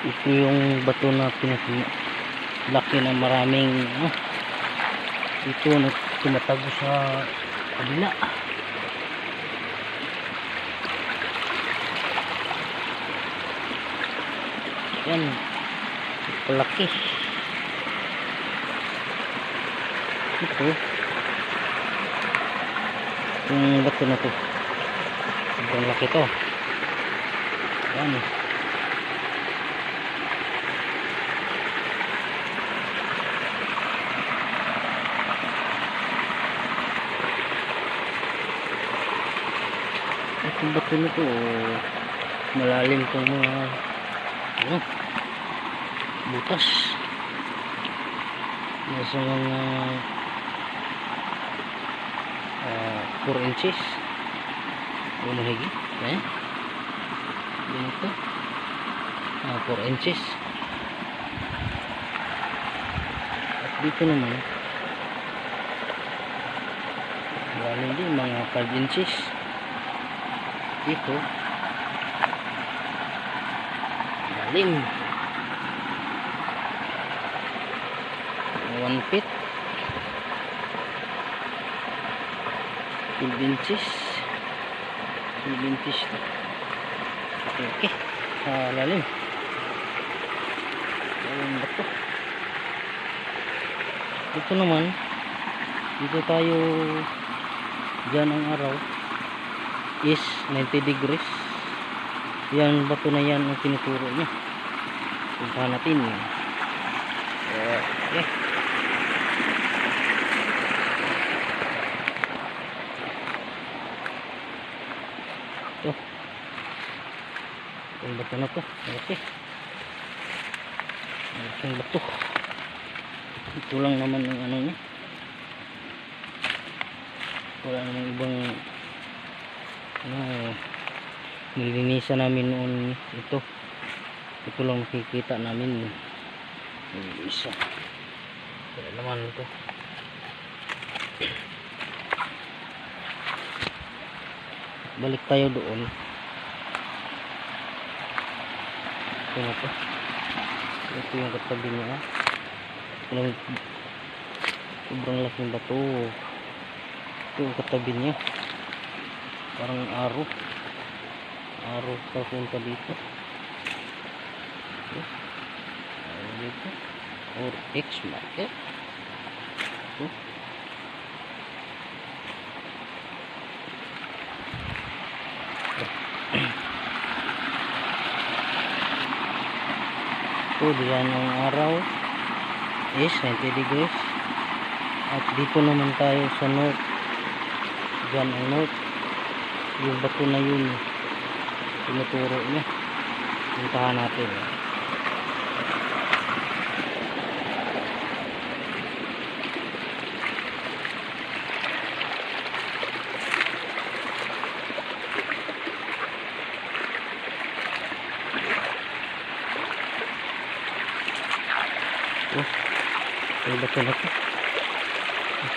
Ito yung bato na laki na maraming ito na tumatago sa kabila. Yan, palaki ito yung bato na to, sobrang laki to. Yan, itong bato na to malalim tong mga butas, nasa mga 4 inches o mahigit ganito, 4 inches. At dito naman malalim din, mga 5 inches. Dito malalim 1 feet, 12 inches 12 inches. Okay, lalim bato. Dito naman, dito tayo, dyan ang araw is 90 degrees. Yan bato na yan ang tinuturo niya. Puntahan natin. Okay, ito yung bato na to. Okay, yung bato ito lang naman yung ano niya, wala namang ibang nilinisan namin noon. Ito lang nakikita namin yung isa. Kaya naman ito balik tayo doon. Ito na to, ito yung katabi niya. Sobrang laking bato. Ito yung katabi niya, parang araw papunta dito. Dito or X market. Diyan ang araw is 90 degrees. At dito naman tayo sa north. Diyan ang north, yung bato na yun tinuturo niya. Puntahan natin. Yung bato na ito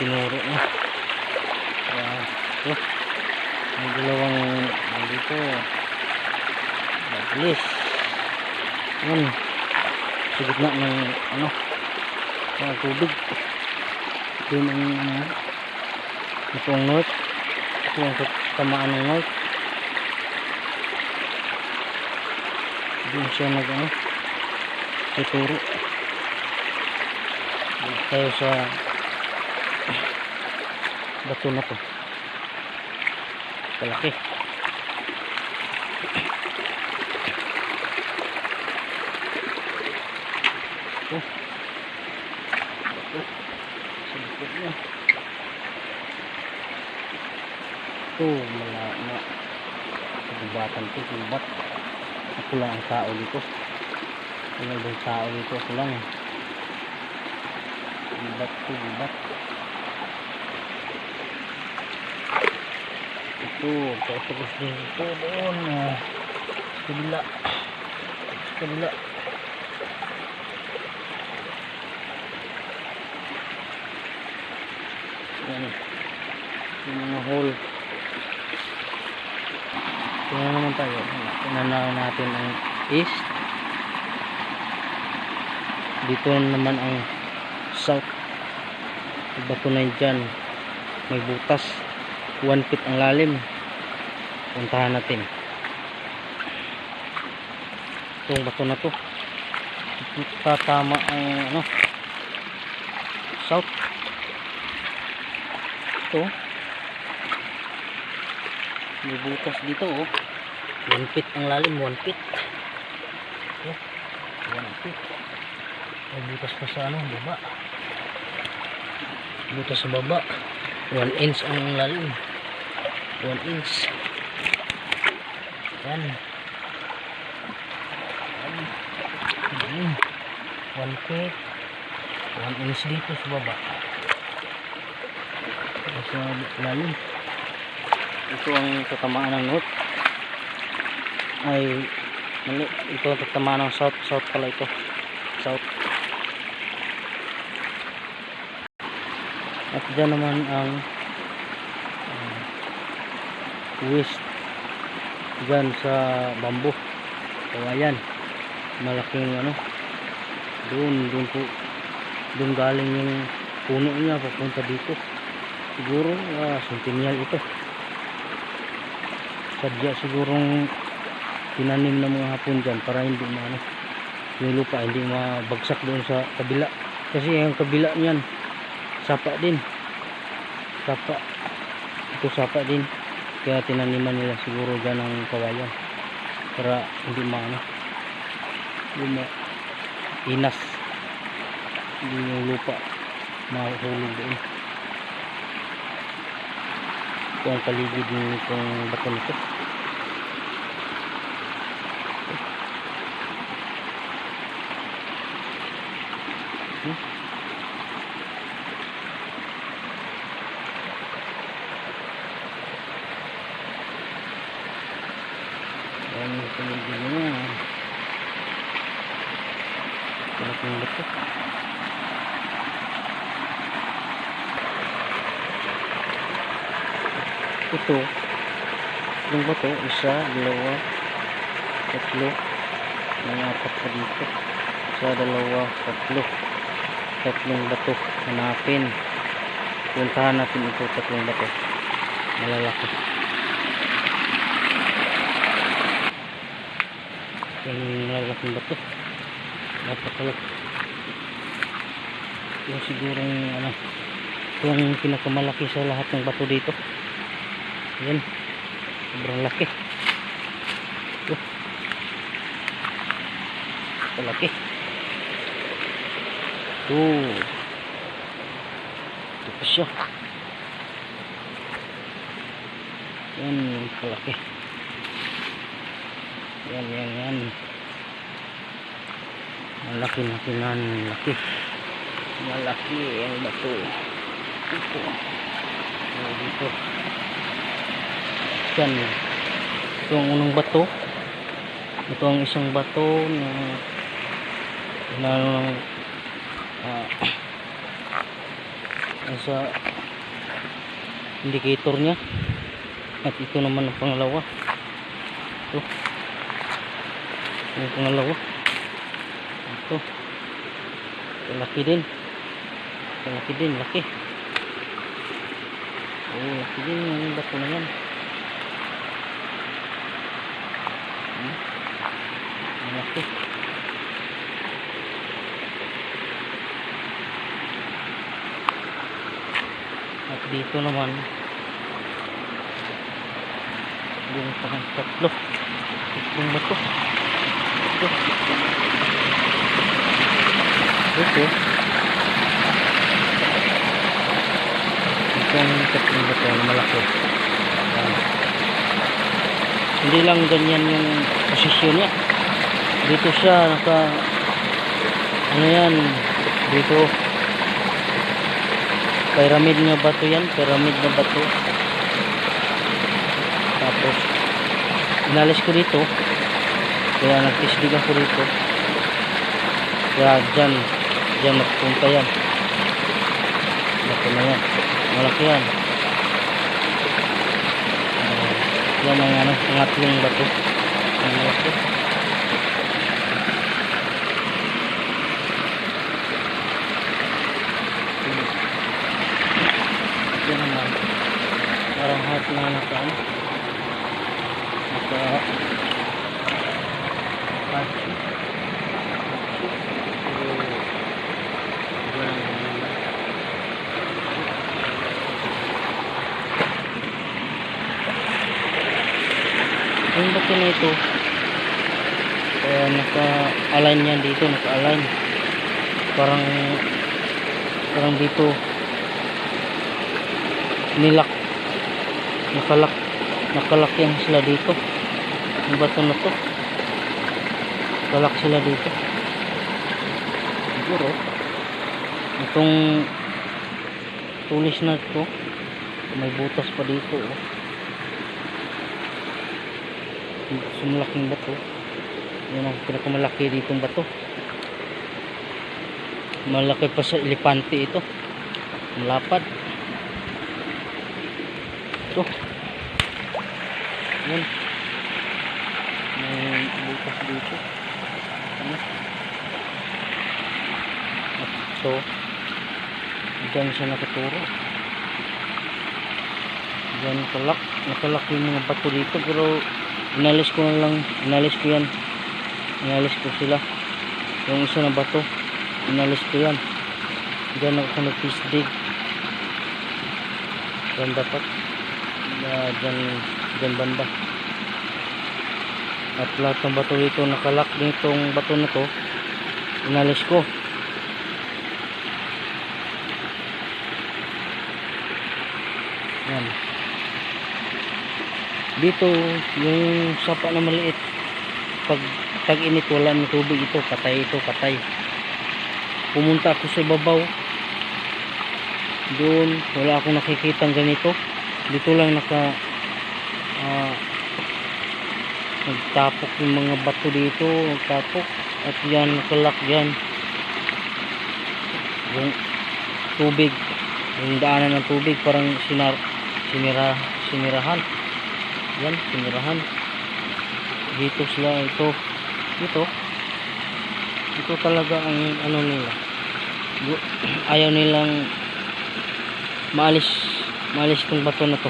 tinuro niya. May dalawang dito baglis. Yan, sa gitna ng tubig. Yun ang ito ang north. Ito ang tamaan ng north. Doon siya tuturo. Tayo sa bato na to, palaki. Ito sa likod niya. Ito na kagubatan to, gubat. Ako lang ang tao dito, wala ibang tao dito. Ako lang gubat. Ito tapos dito doon sa kabila. Yan yung mga hole. Tingnan naman tayo. Tingnan natin ang east Dito naman ang south. Bato na yun dyan. May butas. 1 feet ang lalim. Puntahan natin. Itong bato na to. Tatama ang ano, south. Ito. May butas dito oh. 1 feet ang lalim. 1 feet. Oh, 1 feet. May butas pa sa ano, baba. Butas sa baba. 1 inch ang lalim. 1 inch. Yan. 1 feet. 1 inch dito sa baba. Sa lalim. Ito ang tatamaan ng north. Ay mali. Ito ang tatamaan ng south. South pala ito. South. At dyan naman ang west. Dyan sa bamboo. Kawayan. Malaking ano. Doon po. Doon galing yung puno niya papunta dito. Siguro centennial ito. Sadya sigurong tinanim ng mga hapon dyan para hindi maano, yung lupa hindi mabagsak doon sa kabila. Kasi yung kabila niyan sapa din. Sapa. Ito sapa din. Kaya tinaniman nila siguro dyan ang kawayan para hindi maano, hindi inas, hindi yung lupa mahulog doon. Ito ang paligid nitong bato nito. Yan yung paligid niya. Malaking bato. Ito yung bato, isa, dalawa, tatlo, may apat pa dito. Isa, dalawa, tatlo, tatlong bato. Hanapin, puntahan natin ito, tatlong bato malalaki. Yung malalaking bato napakalaki. Yung sigurong ano, ito ang pinakamalaki sa lahat ng bato dito. Yan, sobrang laki. Ito malaki. Ito pa siya. Yan, malaki. Yan. Malaki. Malaki ang bato. Ito. Dito. Yan. Ito ang unang bato. Ito ang isang bato na sa indicator niya. At ito naman ang pangalawa. Ito. Yung pangalawa. Ito. Laki din. Laki. Oh, laki din yung bato na yan. Malaki. At dito naman yung pang tatlo. Tatlong bato. Ito ang tatlong bato na malaki. Hindi lang ganyan yung posisyon niya. Dito siya ano yan, dito pyramid na bato yan. Tapos inalis ko dito, kaya nagtisdig ako dito, kaya dyan magpunta yan. Bato na yan, malaki yan. Yan ang ano, pangatlong bato ang malaki. Patsi. Pero walang ganun. Yung bato na ito, naka-align yan dito, naka-align. Parang dito nilak, nakalak yan sila dito. Yung bato na to, nakalak sila dito. Siguro itong tulis na to, may butas pa dito, oh. Sumalaking bato. Yan ang pinakamalaki ditong bato. Malaki pa sa elepante ito. Malapad. Ito. Yan. May butas dito. Ano? At ito. Diyan siya nakaturo. Diyan nakalak yung mga bato dito, pero inalis ko yan. Inalis ko sila. Yung isa na bato, inalis ko yan. Diyan ako nag-pisdig. Diyan dapat. Diyan banda. At lahat ng bato dito, nakalak nitong bato na to, inalis ko. Yan. Dito yung sapa na maliit, pag tag-init wala ng tubig ito, patay. Pumunta ako sa ibabaw, doon wala akong nakikitang ganito. Dito lang nagtapok yung mga bato dito, nagtapok. At yan, nakalak yan yung tubig, yung daanan ng tubig, parang sinirahan. Yan, sinirahan. Dito sila, ito talaga ang ano nila. Ayaw nilang maalis itong bato na to.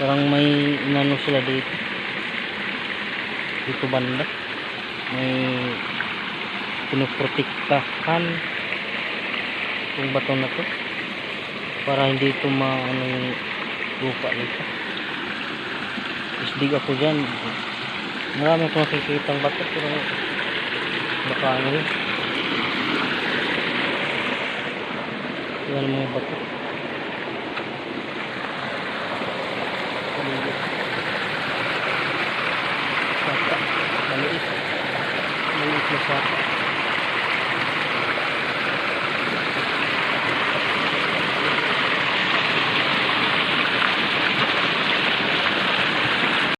Parang may inano sila dito banda, may pinoprotektahan itong bato na to para hindi ito maano yung lupa nito. Isdig ako dyan, marami akong nakikitang bato, pero baka ano rin. Yan mga bato. Saka maliit na saka.